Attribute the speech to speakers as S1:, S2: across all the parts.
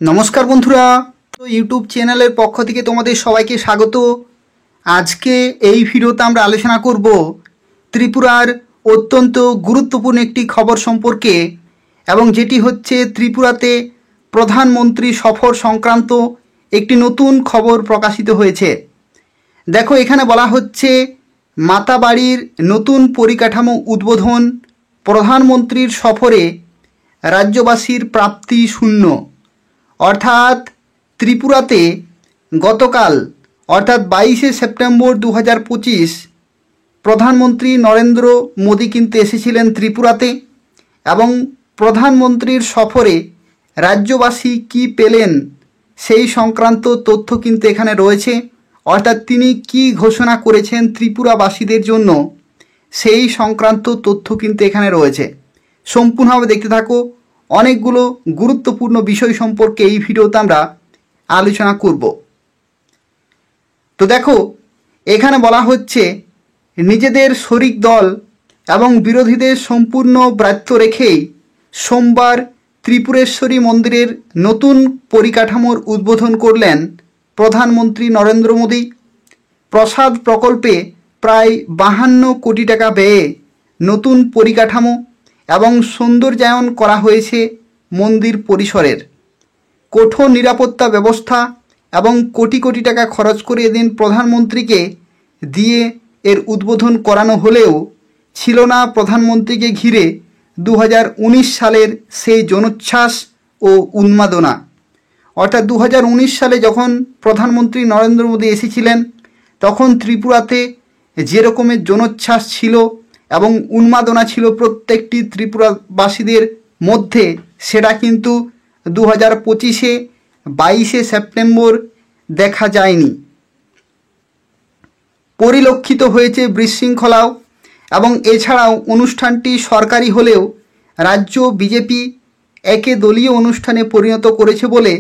S1: নমস্কার বন্ধুরা, ইউটিউব চ্যানেলের পক্ষ থেকে তোমাদের সবাইকে স্বাগত। আজকে এই ভিডিওতে আমরা আলোচনা করব ত্রিপুরার অত্যন্ত গুরুত্বপূর্ণ একটি খবর সম্পর্কে, এবং যেটি হচ্ছে ত্রিপুরাতে প্রধানমন্ত্রী সফর সংক্রান্ত একটি নতুন খবর প্রকাশিত হয়েছে। দেখো, এখানে বলা হচ্ছে মাতাবাড়ির নতুন পরিকাঠামো উদ্বোধন, প্রধানমন্ত্রীর সফরে রাজ্যবাসীর প্রাপ্তি শূন্য। অর্থাৎ ত্রিপুরাতে গতকাল অর্থাৎ 22শে সেপ্টেম্বর 2025 প্রধানমন্ত্রী নরেন্দ্র মোদী কিন্তু এসেছিলেন ত্রিপুরাতে, এবং প্রধানমন্ত্রীর সফরে রাজ্যবাসী কি পেলেন সেই সংক্রান্ত তথ্য কিন্তু এখানে রয়েছে। অর্থাৎ তিনি কি ঘোষণা করেছেন ত্রিপুরাবাসীদের জন্য সেই সংক্রান্ত তথ্য কিন্তু এখানে রয়েছে। সম্পূর্ণভাবে দেখতে থাকো। অনেকগুলো গুরুত্বপূর্ণ বিষয় সম্পর্কে এই ভিডিওতে আমরা আলোচনা করব। তো দেখো, এখানে বলা হচ্ছে নিজেদের শরিক দল এবং বিরোধীদের সম্পূর্ণ ব্রাত্য রেখেই সোমবার ত্রিপুরেশ্বরী মন্দিরের নতুন পরিকাঠামোর উদ্বোধন করলেন প্রধানমন্ত্রী নরেন্দ্র মোদী। প্রসাদ প্রকল্পে প্রায় 52 কোটি টাকা ব্যয়ে নতুন পরিকাঠামো এবং সৌন্দর্যায়ন করা হয়েছে মন্দির পরিসরের। কঠোর নিরাপত্তা ব্যবস্থা এবং কোটি কোটি টাকা খরচ করে এদিন প্রধানমন্ত্রীকে দিয়ে এর উদ্বোধন করানো হলেও ছিল না প্রধানমন্ত্রীকে ঘিরে 2019 সালের সেই জনোচ্ছ্বাস ও উন্মাদনা। অর্থাৎ 2019 সালে যখন প্রধানমন্ত্রী নরেন্দ্র মোদী এসেছিলেন, তখন ত্রিপুরাতে যে রকমের জনোচ্ছ্বাস ছিল এবং উন্মাদনা ছিল প্রত্যেকটি ত্রিপুরাবাসীদের মধ্যে, সেটা কিন্তু 2025-এ 22শে সেপ্টেম্বর দেখা যায়নি। পরিলক্ষিত হয়েছে বিশৃঙ্খলাও, এবং এছাড়াও অনুষ্ঠানটি সরকারি হলেও রাজ্য বিজেপি একে দলীয় অনুষ্ঠানে পরিণত করেছে বলে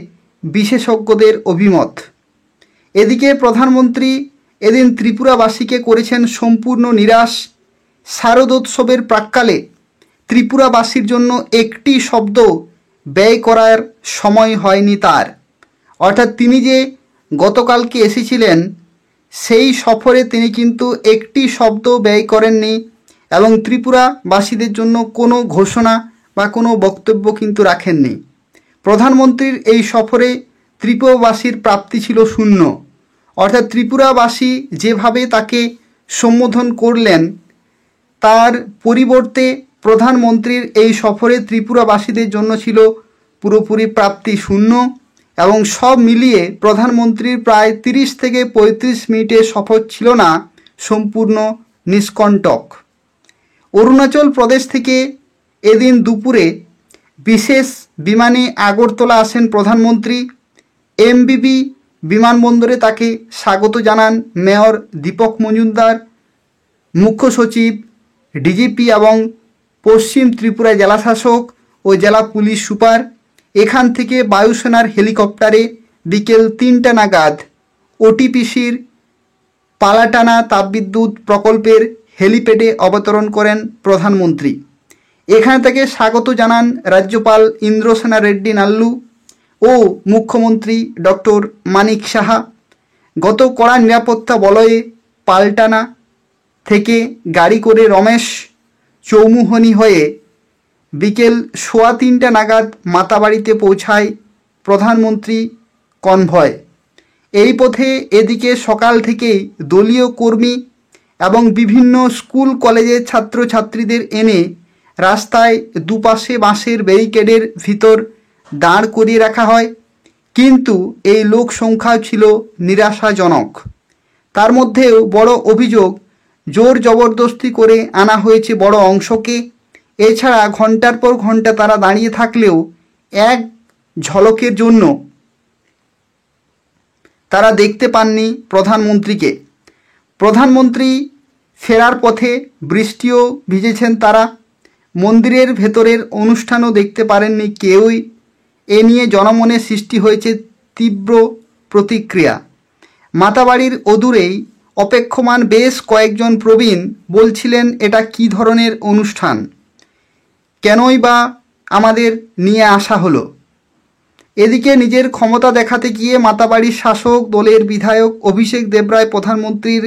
S1: বিশেষজ্ঞদের অভিমত। এদিকে প্রধানমন্ত্রী এদিন ত্রিপুরাবাসীকে করেছেন সম্পূর্ণ নিরাশ। শারদোৎসবের প্রাক্কালে ত্রিপুরাবাসীর জন্য একটি শব্দ ব্যয় করার সময় হয়নি তার। অর্থাৎ তিনি যে গতকালকে এসেছিলেন, সেই সফরে তিনি কিন্তু একটি শব্দ ব্যয় করেননি, এবং ত্রিপুরাবাসীদের জন্য কোনো ঘোষণা বা কোনো বক্তব্য কিন্তু রাখেননি। প্রধানমন্ত্রীর এই সফরে ত্রিপুরাবাসীর প্রাপ্তি ছিল শূন্য। অর্থাৎ ত্রিপুরাবাসী যেভাবে তাকে সম্বোধন করলেন, তার পরিবর্তে প্রধানমন্ত্রীর এই সফরে ত্রিপুরাবাসীদের জন্য ছিল পুরোপুরি প্রাপ্তি শূন্য, এবং সব মিলিয়ে প্রধানমন্ত্রীর প্রায় 30 থেকে 35 মিনিটের সফর ছিল না সম্পূর্ণ নিষ্কণ্টক। অরুণাচল প্রদেশ থেকে এদিন দুপুরে বিশেষ বিমানে আগরতলা আসেন প্রধানমন্ত্রী। এমবিবি বিমানবন্দরে তাকে স্বাগত জানান মেয়র দীপক মজুমদার, মুখ্য সচিব, ডিজিপি এবং পশ্চিম ত্রিপুরা জেলাশাসক ও জেলা পুলিশ সুপার। এখান থেকে বায়ুসেনার হেলিকপ্টারে বিকেল 3টা নাগাদ ওটিপিসির পালাটানা তাপবিদ্যুৎ প্রকল্পের হেলিপ্যাডে অবতরণ করেন প্রধানমন্ত্রী। এখানে তাকে স্বাগত জানান রাজ্যপাল ইন্দ্রসেনা রেড্ডি নাল্লু ও মুখ্যমন্ত্রী ডক্টর মানিক সাহা। গত কড়া নিরাপত্তা বলয়ে পালটানা থেকে গাড়ি করে রমেশ চৌমুহনী হয়ে বিকেল 3:15 নাগাদ মাতাবাড়িতে পৌঁছায় প্রধানমন্ত্রী কনভয়। এই পথে এদিকে সকাল থেকেই দলীয় কর্মী এবং বিভিন্ন স্কুল কলেজের ছাত্রছাত্রীদের এনে রাস্তায় দুপাশে বাঁশের ব্যারিকেডের ভিতর দাঁড় করিয়ে রাখা হয়, কিন্তু এই লোক সংখ্যা ছিল নিরাশাজনক। তার মধ্যেও বড় অভিযোগ, জোর জবরদস্তি করে আনা হয়েছে বড় অংশকে। এছাড়া ঘন্টার পর ঘন্টা তারা দাঁড়িয়ে থাকলেও এক ঝলকের জন্য তারা দেখতে পাননি প্রধানমন্ত্রীকে। প্রধানমন্ত্রী ফেরার পথে বৃষ্টিও ভিজেছেন তারা। মন্দিরের ভেতরের অনুষ্ঠানও দেখতে পারেননি কেউই। এ নিয়ে জনমনে সৃষ্টি হয়েছে তীব্র প্রতিক্রিয়া। মাতাবাড়ির অদূরেই অপেক্ষমান বেশ কয়েকজন প্রবীণ বলছিলেন, এটা কী ধরনের অনুষ্ঠান, কেনই বা আমাদের নিয়ে আসা হলো। এদিকে নিজের ক্ষমতা দেখাতে গিয়ে মাতাবাড়ির শাসক দলের বিধায়ক অভিষেক দেবরায় প্রধানমন্ত্রীর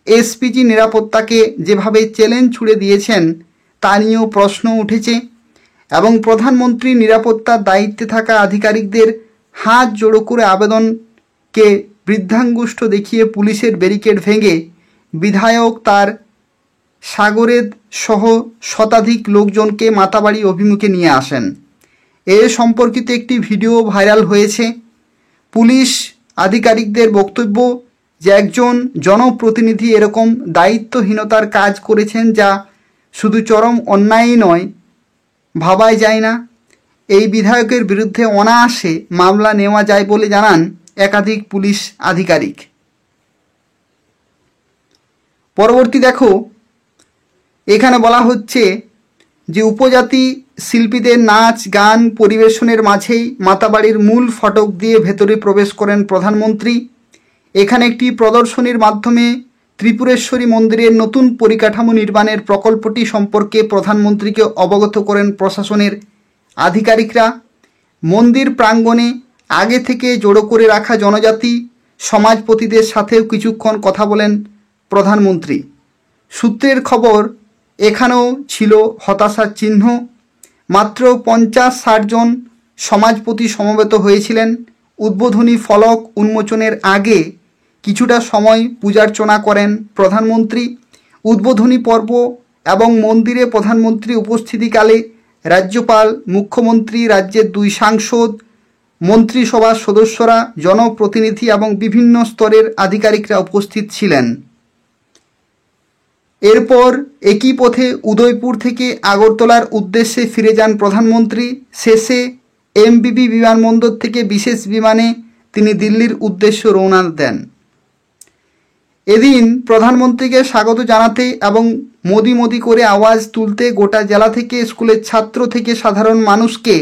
S1: এসপিজি নিরাপত্তাকে যেভাবে চ্যালেঞ্জ ছুড়ে দিয়েছেন তা নিয়েও প্রশ্ন উঠেছে এবং প্রধানমন্ত্রী নিরাপত্তার দায়িত্বে থাকা আধিকারিকদের হাত জোড়ো করে আবেদনকে বৃদ্ধাঙ্গুষ্ঠ দেখিয়ে পুলিশের ব্যারিকেড ভেঙে বিধায়ক তার সাগরেদ সহ শতাধিক লোকজনকে মাতাবাড়ি অভিমুখে নিয়ে আসেন। এ সম্পর্কিত একটি ভিডিও ভাইরাল হয়েছে। পুলিশ আধিকারিকদের বক্তব্য যে একজন জনপ্রতিনিধি এরকম দায়িত্বহীনতার কাজ করেছেন যা শুধু চরম অন্যায়ই নয়, ভাবাই যায় না। এই বিধায়কের বিরুদ্ধে অনায়াসে মামলা নেওয়া যায় বলে জানান একাধিক পুলিশ আধিকারিক। পরবর্তী দেখো, এখানে বলা হচ্ছে যে উপজাতি শিল্পীদের নাচ গান পরিবেশনের মাঝেই মাতাবাড়ির মূল ফটক দিয়ে ভেতরে প্রবেশ করেন প্রধানমন্ত্রী। এখানে একটি প্রদর্শনীর মাধ্যমে ত্রিপুরেশ্বরী মন্দিরের নতুন পরিকাঠামো নির্মাণের প্রকল্পটি সম্পর্কে প্রধানমন্ত্রীকে অবগত করেন প্রশাসনের আধিকারিকরা। মন্দির প্রাঙ্গণে আগে থেকে জড়ো করে রাখা জনজাতি সমাজপতিদের সাথেও কিছুক্ষণ কথা বলেন প্রধানমন্ত্রী। সূত্রের খবর, এখানেও ছিল হতাশার চিহ্ন। মাত্র 50-60 জন সমাজপতি সমবেত হয়েছিলেন। উদ্বোধনী ফলক উন্মোচনের আগে কিছুটা সময় পূজার্চনা করেন প্রধানমন্ত্রী। উদ্বোধনী পর্ব এবং মন্দিরে প্রধানমন্ত্রী উপস্থিতিকালে রাজ্যপাল, মুখ্যমন্ত্রী, রাজ্যের 2 সাংসদ, মন্ত্রিসভার সদস্যরা, জনপ্রতিনিধি এবং বিভিন্ন স্তরের আধিকারিকরা উপস্থিত ছিলেন। এরপর একই পথে উদয়পুর থেকে আগরতলার উদ্দেশ্যে ফিরে যান প্রধানমন্ত্রী। শেষে এমবিবি বিমানবন্দর থেকে বিশেষ বিমানে তিনি দিল্লির উদ্দেশ্যে রওনা দেন। এদিন প্রধানমন্ত্রীকে স্বাগত জানাতে এবং মোদি মোদি করে আওয়াজ তুলতে গোটা জেলা থেকে, স্কুলের ছাত্র থেকে সাধারণ মানুষকে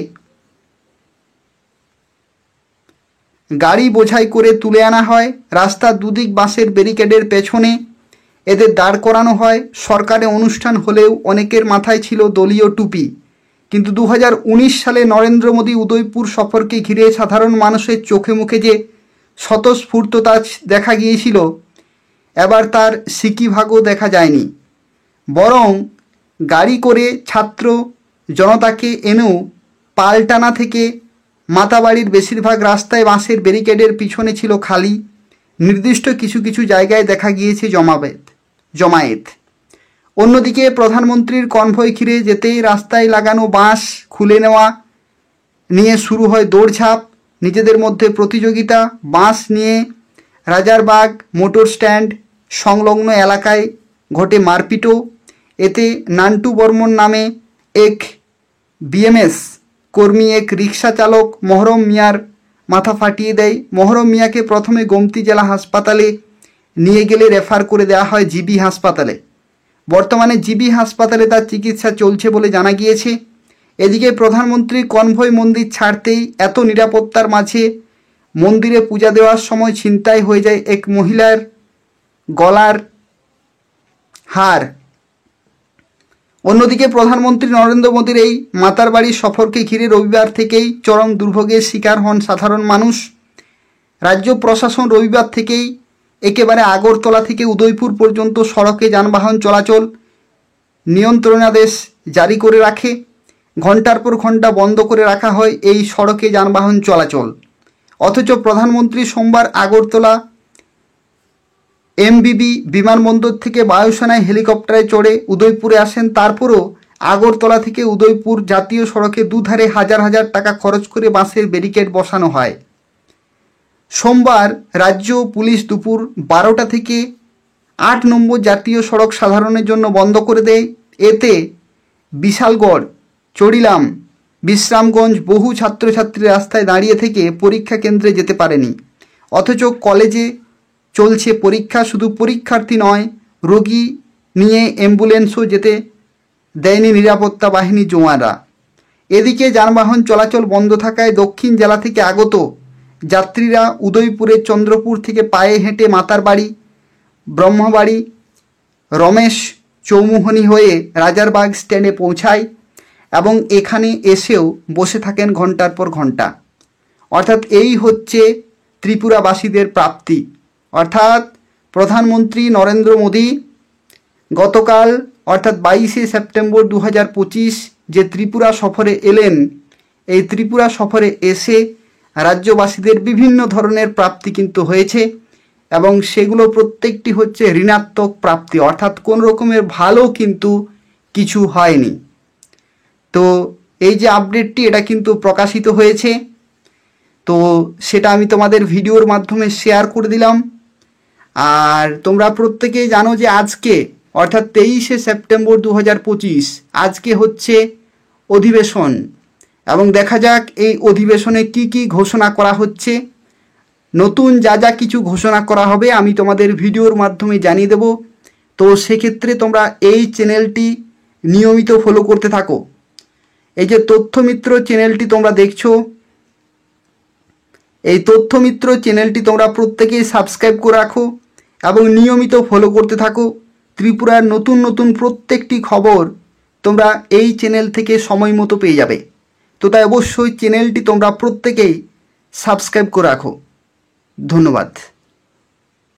S1: গাড়ি বোঝাই করে তুলে আনা হয়। রাস্তার দুদিক বাঁশের ব্যারিকেডের পেছনে এদের দাঁড় করানো হয়। সরকারি অনুষ্ঠান হলেও অনেকের মাথায় ছিল দলীয় টুপি। কিন্তু 2019 সালে নরেন্দ্র মোদী উদয়পুর সফরকে ঘিরে সাধারণ মানুষের চোখে মুখে যে স্বতঃস্ফূর্ততা দেখা গিয়েছিল, এবার তার সিকিভাগও দেখা যায়নি। বরং গাড়ি করে ছাত্র জনতাকে এনেও পালটানা থেকে মাতাবাড়ির বেশিরভাগ রাস্তায় বাঁশের ব্যারিকেডের পিছনে ছিল খালি। নির্দিষ্ট কিছু কিছু জায়গায় দেখা গিয়েছে জমায়েত। অন্যদিকে প্রধানমন্ত্রীর কনভয় ঘিরে যেতেই রাস্তায় লাগানো বাঁশ খুলে নেওয়া নিয়ে শুরু হয় দৌড়ঝাঁপ, নিজেদের মধ্যে প্রতিযোগিতা। বাঁশ নিয়ে রাজারবাগ মোটর স্ট্যান্ড সংলগ্ন এলাকায় ঘটে মারপিটও। এতে নান্টু বর্মন নামে এক বিএমএস কর্মী এক রিক্সা চালক মহরম মিয়ার মাথা ফাটিয়ে দেয়। মহরম মিয়াকে প্রথমে গোমতী জেলা হাসপাতালে নিয়ে গেলে রেফার করে দেওয়া হয় জিবি হাসপাতালে। বর্তমানে জিবি হাসপাতালে তার চিকিৎসা চলছে বলে জানা গিয়েছে। এদিকে প্রধানমন্ত্রী কনভয় মন্দির ছাড়তেই এত নিরাপত্তার মাঝে মন্দিরে পূজা দেওয়ার সময় ছিনতাই হয়ে যায় এক মহিলার গলার হার। অন্যদিকে প্রধানমন্ত্রী নরেন্দ্র মোদীর এই মাতার বাড়ির সফরকে ঘিরে রবিবার থেকেই চরম দুর্ভোগের শিকার হন সাধারণ মানুষ। রাজ্য প্রশাসন রবিবার থেকেই একেবারে আগরতলা থেকে উদয়পুর পর্যন্ত সড়কে যানবাহন চলাচল নিয়ন্ত্রণাদেশ জারি করে রাখে। ঘন্টার পর ঘন্টা বন্ধ করে রাখা হয় এই সড়কে যানবাহন চলাচল। অথচ প্রধানমন্ত্রী সোমবার আগরতলা এমবিবি বিমানবন্দর থেকে বায়ুসেনায় হেলিকপ্টারে চড়ে উদয়পুরে আসেন। তারপরও আগরতলা থেকে উদয়পুর জাতীয় সড়কে দুধারে হাজার হাজার টাকা খরচ করে বাঁশের ব্যারিকেড বসানো হয়। সোমবার রাজ্য পুলিশ দুপুর 12টা থেকে 8 নম্বর জাতীয় সড়ক সাধারণের জন্য বন্ধ করে দেয়। এতে বিশালগড়, চড়িলাম, বিশ্রামগঞ্জ বহু ছাত্রছাত্রী রাস্তায় দাঁড়িয়ে থেকে পরীক্ষা কেন্দ্রে যেতে পারেনি। অথচ কলেজে চলছে পরীক্ষা। শুধু পরীক্ষার্থী নয়, রোগী নিয়ে অ্যাম্বুলেন্সও যেতে দেয়নি নিরাপত্তা বাহিনী জওয়ানরা। এদিকে যানবাহন চলাচল বন্ধ থাকায় দক্ষিণ জেলা থেকে আগত যাত্রীরা উদয়পুরের চন্দ্রপুর থেকে পায়ে হেঁটে মাতার বাড়ি, ব্রহ্মবাড়ি, রমেশ চৌমুহনী হয়ে রাজারবাগ স্ট্যান্ডে পৌঁছায় এবং এখানে এসেও বসে থাকেন ঘন্টার পর ঘন্টা। অর্থাৎ এই হচ্ছে ত্রিপুরাবাসীদের প্রাপ্তি। অর্থাৎ প্রধানমন্ত্রী নরেন্দ্র মোদী গতকাল অর্থাৎ 22শে সেপ্টেম্বর 2025 যে ত্রিপুরা সফরে এলেন, এই ত্রিপুরা সফরে এসে রাজ্যবাসীদের বিভিন্ন ধরনের প্রাপ্তি কিন্তু হয়েছে এবং সেগুলো প্রত্যেকটি হচ্ছে ঋণাত্মক প্রাপ্তি, অর্থাৎ কোন রকমের ভালো কিন্তু কিছু হয়নি। তো এই যে আপডেটটি এটা কিন্তু প্রকাশিত হয়েছে, তো সেটা আমি তোমাদের ভিডিওর মাধ্যমে শেয়ার করে দিলাম। আর তোমরা প্রত্যেকেই জানো যে আজকে অর্থাৎ 23শে সেপ্টেম্বর 2025 আজকে হচ্ছে অধিবেশন, এবং দেখা যাক এই অধিবেশনে কি কি ঘোষণা করা হচ্ছে। নতুন যা যা কিছু ঘোষণা করা হবে আমি তোমাদের ভিডিওর মাধ্যমে জানিয়ে দেব। তো সেক্ষেত্রে তোমরা এই চ্যানেলটি নিয়মিত ফলো করতে থাকো। এই যে তথ্যমিত্র চ্যানেলটি তোমরা দেখছো, এই তথ্যমিত্র চ্যানেলটি তোমরা প্রত্যেকেই সাবস্ক্রাইব করে রাখো এবং নিয়মিত ফলো করতে থাকো। ত্রিপুরার নতুন নতুন প্রত্যেকটি খবর তোমরা এই চ্যানেল থেকে সময় মতো পেয়ে যাবে। তো তাই অবশ্যই চ্যানেলটি তোমরা প্রত্যেকেই সাবস্ক্রাইব করে রাখো। ধন্যবাদ।